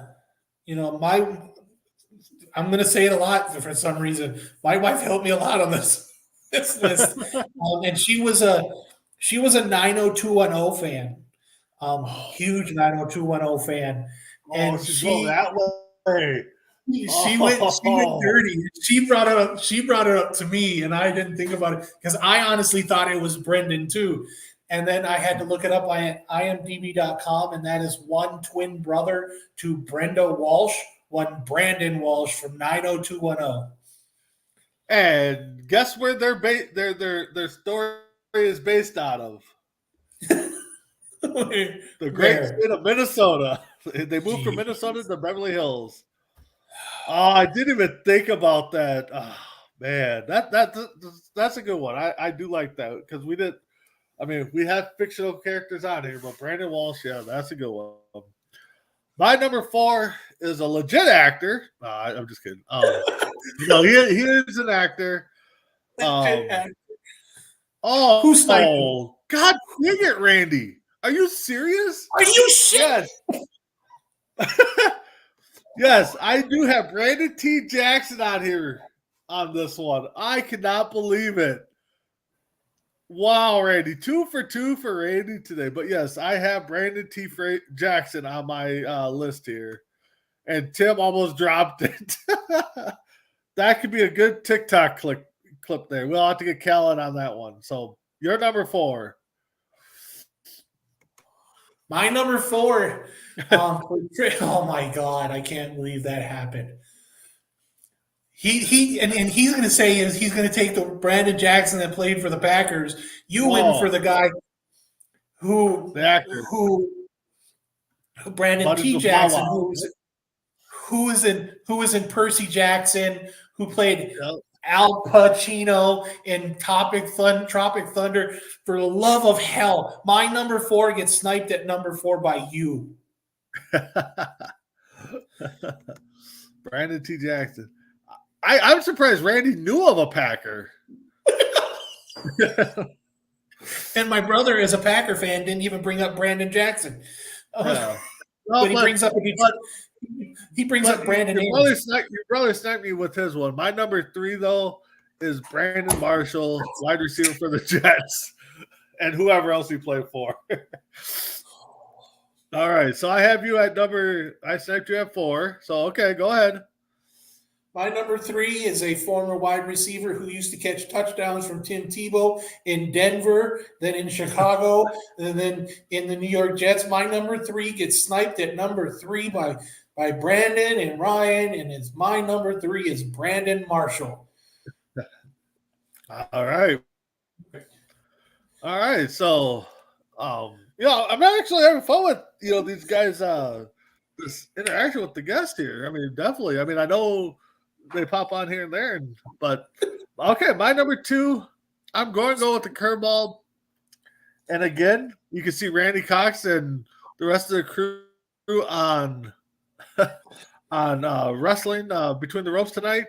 going to say it a lot for some reason. My wife helped me a lot on this list, and she was a 90210 fan. Huge 90210 fan, and she that way. She went dirty. She brought it up to me, and I didn't think about it because I honestly thought it was Brendan too. And then I had to look it up on imdb.com, and that is one twin brother to Brenda Walsh, one Brandon Walsh from 90210. And guess where their story is based out of? The great state of Minnesota. They moved from Minnesota to Beverly Hills. Oh, I didn't even think about that. Oh, man, that's a good one. I do like that because we did. I mean, we have fictional characters on here, but Brandon Walsh, yeah, that's a good one. My number 4 is a legit actor. I'm just kidding. He is an actor. Who's God dang it, Randy. Are you serious? Are you shit? Yes. Yes, I do have Brandon T. Jackson on here on this one. I cannot believe it. Wow, Randy. 2 for 2 for Randy today. But yes, I have Brandon T. Jackson on my list here. And Tim almost dropped it. That could be a good TikTok clip there. We'll have to get Kellen on that one. So you're number 4. My number 4. Oh my God, I can't believe that happened. He's going to say he's going to take the Brandon Jackson that played for the Packers. You win for the guy who Brandon T. Jackson, who was in Percy Jackson, who played Yep. Al Pacino in Tropic Thunder. For the love of hell, my number 4 gets sniped at number 4 by you. Brandon T. Jackson. I'm surprised Randy knew of a Packer. And my brother, as a Packer fan, didn't even bring up Brandon Jackson. Yeah. But he brings up Brandon. Your brother sniped me with his one. My number 3, though, is Brandon Marshall, wide receiver for the Jets, and whoever else he played for. All right, so I have you at I sniped you at 4. So okay, go ahead. My number 3 is a former wide receiver who used to catch touchdowns from Tim Tebow in Denver, then in Chicago, and then in the New York Jets. My number 3 gets sniped at number 3 by Brandon and Ryan, and my number 3 is Brandon Marshall. All right. So, I'm actually having fun with these guys. This interaction with the guest here. I mean, definitely. I mean, I know they pop on here and there, but okay. My number 2, I'm going to go with the curveball. And again, you can see Randy Cox and the rest of the crew on wrestling between the ropes tonight.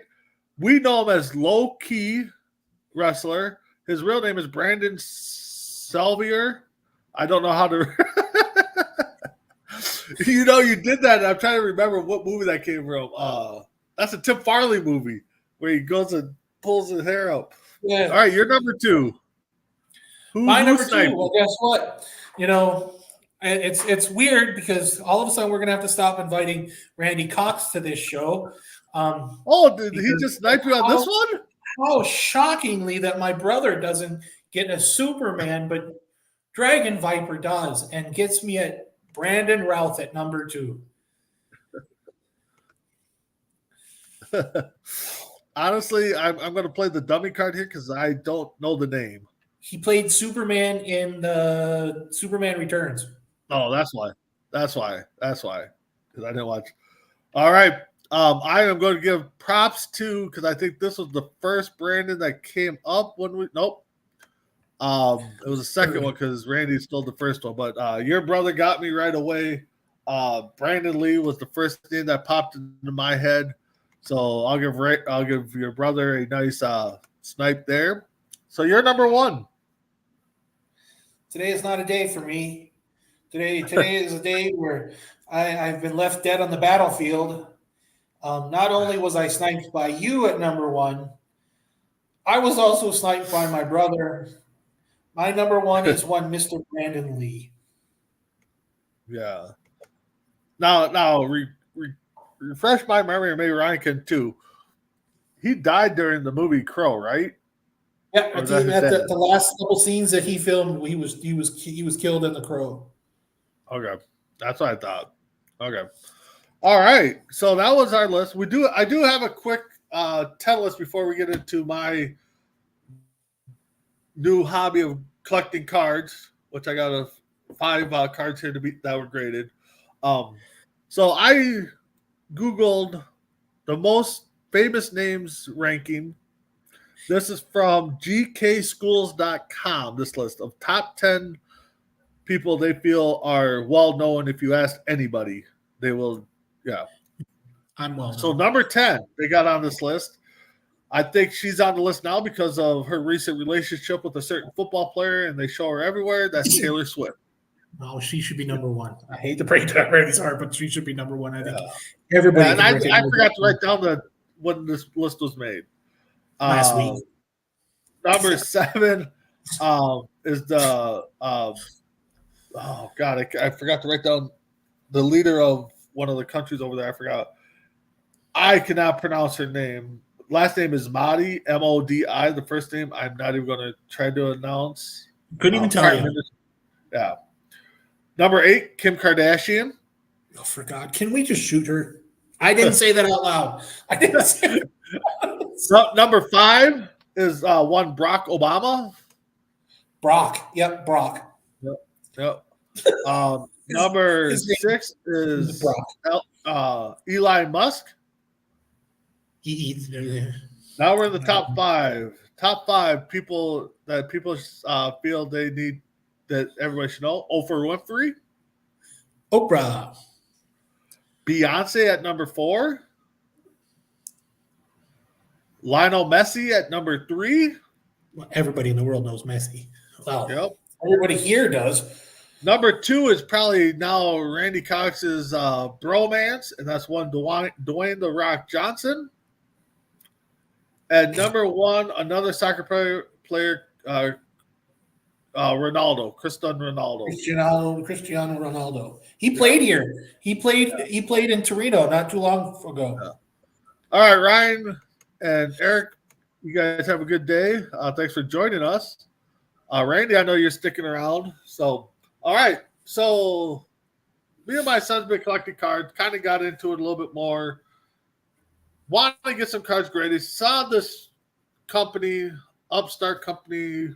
We know him as Low Key Wrestler. His real name is Brandon Selvier. I don't know how to. You did that. And I'm trying to remember what movie that came from. That's a Tim Farley movie where he goes and pulls his hair out. Yeah. All right, you're number 2. My number 2. Well, guess what? It's weird because all of a sudden we're gonna have to stop inviting Randy Cox to this show. Did he just snipe you on this one? Oh, shockingly that my brother doesn't get a Superman, but Dragon Viper does, and gets me at Brandon Routh at number 2. Honestly, I'm going to play the dummy card here because I don't know the name. He played Superman in the Superman Returns. Oh, that's why. Because I didn't watch. All right. I am going to give props to, because I think this was the first Brandon that came up when we. Nope. It was the second one because Randy stole the first one. But your brother got me right away. Brandon Lee was the first name that popped into my head. So I'll give your brother a nice snipe there. So you're number 1. Today is not a day for me. Today is a day where I've been left dead on the battlefield. Not only was I sniped by you at number 1, I was also sniped by my brother. My number 1 is one Mr. Brandon Lee. Yeah. Now refresh my memory, or maybe Ryan can too. He died during the movie Crow, right? Yeah, at the last couple scenes that he filmed, he was killed in the Crow. Okay, that's what I thought. Okay, all right. So that was our list. I do have a quick 10 list before we get into my new hobby of collecting cards, which I got 5 cards here that were graded. So I Googled the most famous names ranking. This is from gkschools.com, this list of top 10 people they feel are well known. If you ask anybody, they will, yeah. I'm well known. So number 10 they got on this list. I think she's on the list now because of her recent relationship with a certain football player, and they show her everywhere. That's Taylor Swift. No, she should be number 1. I hate to break that Randy's heart, but she should be number 1. I think everybody. Yeah, and I forgot to write down when this list was made. Last week. Number 7 is the oh god, I forgot to write down the leader of one of the countries over there. I forgot. I cannot pronounce her name. Last name is Modi, Modi. The first name I'm not even going to try to announce. Couldn't even tell you. Yeah. Number 8, Kim Kardashian. Oh, for God. Can we just shoot her? I didn't say that out loud. I didn't say Number 5 is one Barack Obama. Brock. Yep, Brock. Yep. Number 6 is Eli Musk. He eats. Now we're in the top 5. Top 5 people that people feel they need that everybody should know. Oprah Winfrey, Oprah. Beyonce at number 4, Lionel Messi at number 3. Well, everybody in the world knows Messi. Well, Yep. everybody here does. Number 2 is probably now Randy Cox's bromance, and that's one Dwayne The Rock Johnson. And number 1, another soccer player Ronaldo, Cristiano Ronaldo. He played here. He played in Torino not too long ago. Yeah. All right, Ryan and Eric, you guys have a good day. Thanks for joining us. Randy, I know you're sticking around. So, all right. So, me and my son's been collecting cards. Kind of got into it a little bit more. Wanted to get some cards graded. Saw this company, upstart company.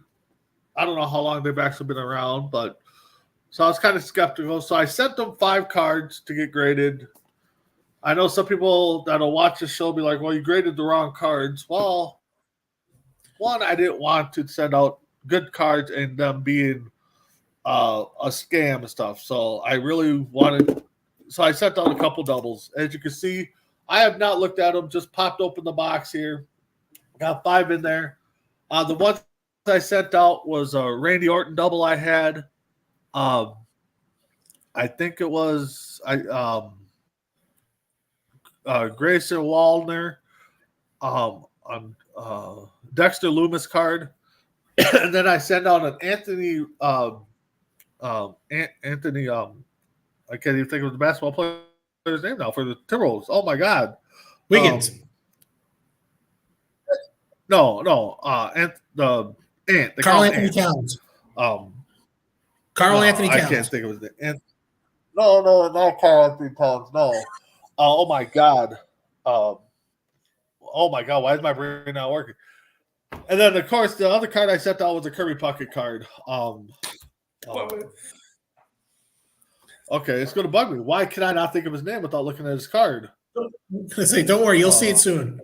I don't know how long they've actually been around, but so I was kind of skeptical. So I sent them 5 cards to get graded. I know some people that'll watch the show be like, well, you graded the wrong cards. Well, one, I didn't want to send out good cards and them being a scam and stuff. So I really wanted – so I sent out a couple doubles. As you can see, I have not looked at them, just popped open the box here. Got 5 in there. The ones I sent out was a Randy Orton double I had. I think it was Grayson Wallner on Dexter Loomis card. And then I sent out an Anthony I can't even think of the basketball player's name now for the Timberwolves. Oh my God. Wiggins. No. The Carl Anthony Towns. Carl Anthony Towns. I can't think of his name. No, not Carl Anthony Towns. No. Oh my God. Why is my brain not working? And then of course the other card I sent out was a Kirby Puckett card. Okay, it's going to bug me. Why can I not think of his name without looking at his card? Say, don't worry, you'll see it soon.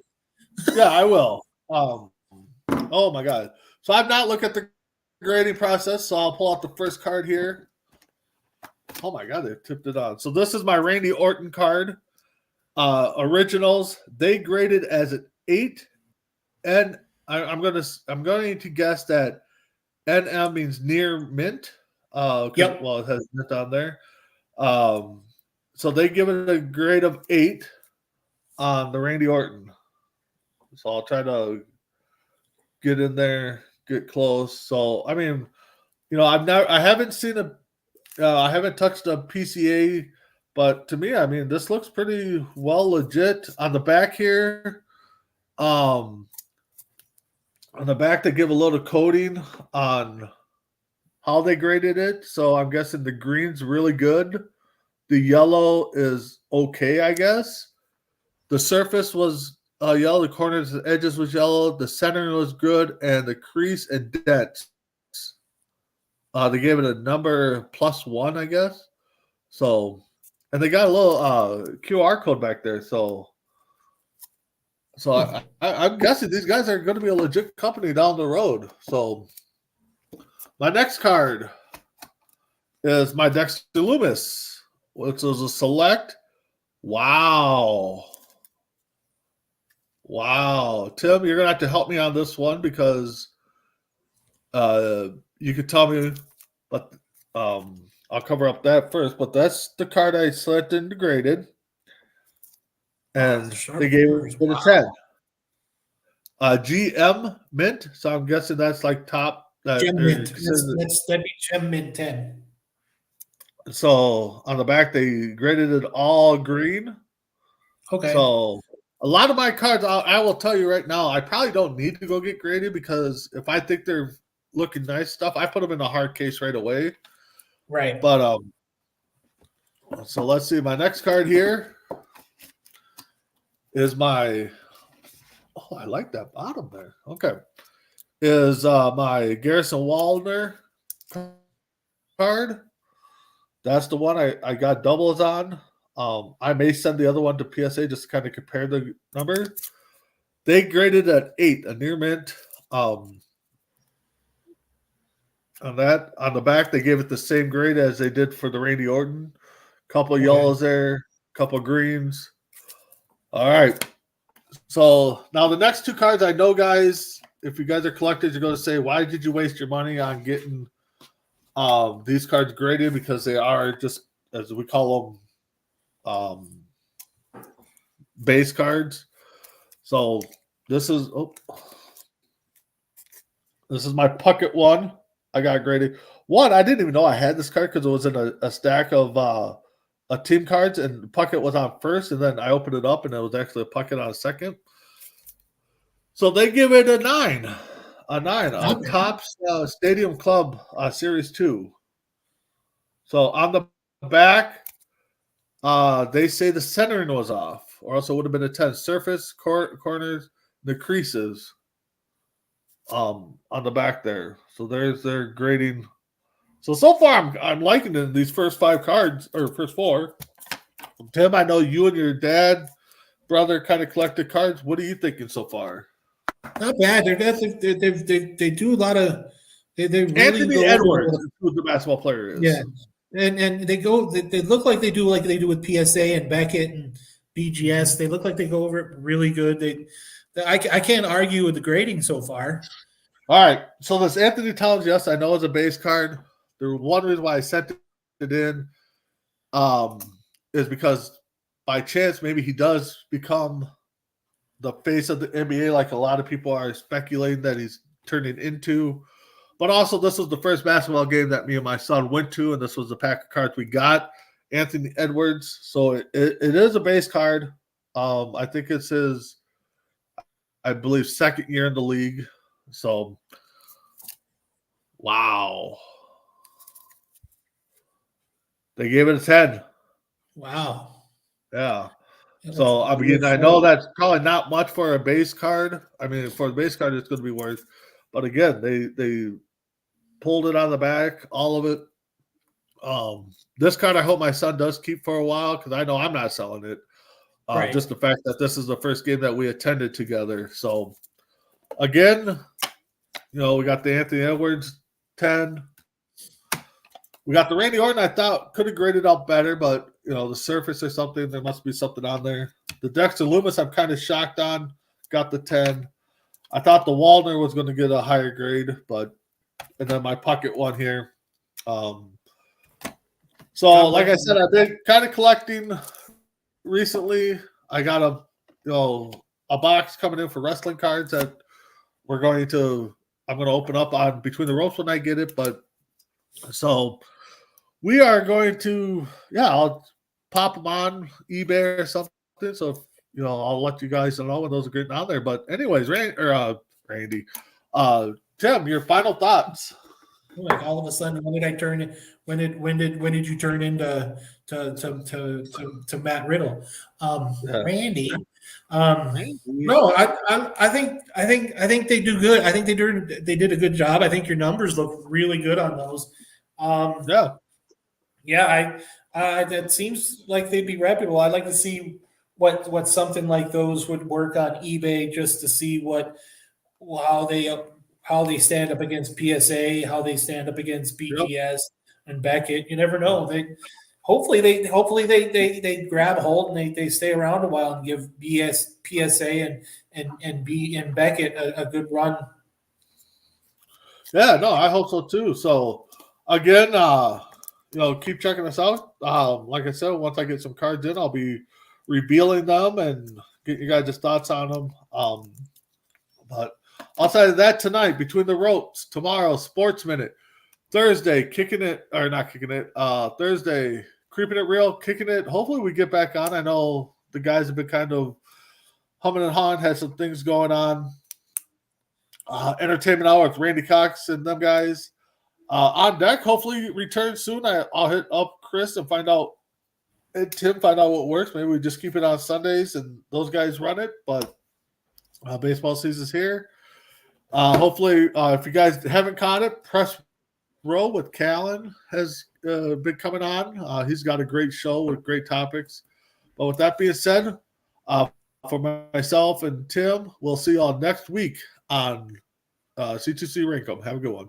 Yeah, I will. Oh my God. So I've not looked at the grading process, so I'll pull out the first card here. Oh my God, they tipped it on. So this is my Randy Orton card. Originals. They graded as an 8, and I'm going to guess that NM means near mint. Yep. Well, it has mint on there. So they give it a grade of 8 on the Randy Orton. So I'll try to get in there, get close. So I mean, I haven't seen I haven't touched a PCA, but to me, I mean, this looks pretty well legit. On the back here, on the back they give a little coating on how they graded it. So I'm guessing the green's really good. The yellow is okay, I guess. The surface was yellow. The corners, the edges was yellow. The center was good, and the crease and dents. They gave it a number +1, I guess. So, and they got a little QR code back there. So I'm guessing these guys are going to be a legit company down the road. So my next card is my Dexter Loomis, which is a select. Wow, Tim, you're gonna have to help me on this one because you could tell me, but I'll cover up that first. But that's the card I selected and graded, and they gave it a 10. GM mint, so I'm guessing that's like top. Gem mint. That'd be Gem mint 10. So on the back they graded it all green. Okay. So a lot of my cards, I will tell you right now, I probably don't need to go get graded because if I think they're looking nice stuff, I put them in a hard case right away. Right. But so let's see. My next card here is my. Oh, I like that bottom there. Okay, is my Garrison Wallner card. That's the one I got doubles on. I may send the other one to PSA just to kind of compare the number. They graded at 8, a near mint. On that, on the back, they gave it the same grade as they did for the Randy Orton. Couple of yellows there, couple of greens. All right. So now the next 2 cards, I know, guys, if you guys are collectors, you're going to say, why did you waste your money on getting these cards graded? Because they are just, as we call them, base cards. So this is my Puckett one. I got graded. One, I didn't even know I had this card because it was in a stack of team cards, and Puckett was on first, and then I opened it up, and it was actually a Puckett on second. So they give it a 9. A 9. A Cops Stadium Club Series 2. So on the back, they say the centering was off, or else it would have been a 10. Surface, corners, the creases on the back there. So there's their grading. So far I'm liking it in these first 5 cards, or first 4. Tim, I know you and your brother kind of collected cards. What are you thinking so far? Not bad. They do a lot of they really Anthony go Edwards, who the basketball player is. Yeah. And they look like they do with PSA and Beckett and BGS. They look like they go over it really good. I can't argue with the grading so far. All right. So this Anthony Towns, yes, I know is a base card. The one reason why I sent it in is because by chance maybe he does become the face of the NBA, like a lot of people are speculating that he's turning into. But also, this was the first basketball game that me and my son went to, and this was the pack of cards we got. Anthony Edwards. So it is a base card. I think it's his, I believe, second year in the league. So, wow. They gave it a 10. Wow. Yeah. So, I mean, I know that's probably not much for a base card. I mean, for a base card, it's going to be worth. But again, they pulled it on the back, all of it. This card I hope my son does keep for a while because I know I'm not selling it. Right. Just the fact that this is the first game that we attended together. So, again, we got the Anthony Edwards 10. We got the Randy Orton. I thought could have graded out better, but the surface or something, there must be something on there. The Dexter Loomis, I'm kind of shocked on. Got the 10. I thought the Wallner was going to get a higher grade, and then my Puckett one here. So, like I said, I've been kind of collecting recently. I got a box coming in for wrestling cards that I'm going to open up on Between the Ropes when I get it. But so we are going to, I'll pop them on eBay or something. So, I'll let you guys know when those are getting on there. But anyways, Randy, Tim, your final thoughts. Like all of a sudden, when did you turn into to Matt Riddle? Randy. No, I think they do good. I think they did a good job. I think your numbers look really good on those. That seems like they'd be reputable. I'd like to see what something like those would work on eBay just to see how they stand up against PSA, how they stand up against BGS and Beckett. You never know. Hopefully they grab a hold and they stay around a while and give PSA and Beckett a good run. Yeah, no, I hope so too. So again, keep checking us out. Like I said, once I get some cards in, I'll be revealing them and get you guys' thoughts on them. But outside of that, tonight, Between the Ropes. Tomorrow, Sports Minute. Thursday, Thursday, Keeping It Real, Kicking It. Hopefully we get back on. I know the guys have been kind of humming and hawing, had some things going on. Entertainment Hour with Randy Cox and them guys. On deck, hopefully return soon. I'll hit up Chris and Tim find out what works. Maybe we just keep it on Sundays and those guys run it. But baseball season's here. Hopefully, if you guys haven't caught it, press Row with Callan has been coming on. He's got a great show with great topics. But with that being said, for myself and Tim, we'll see y'all next week on C2C Rank'Em. Have a good one.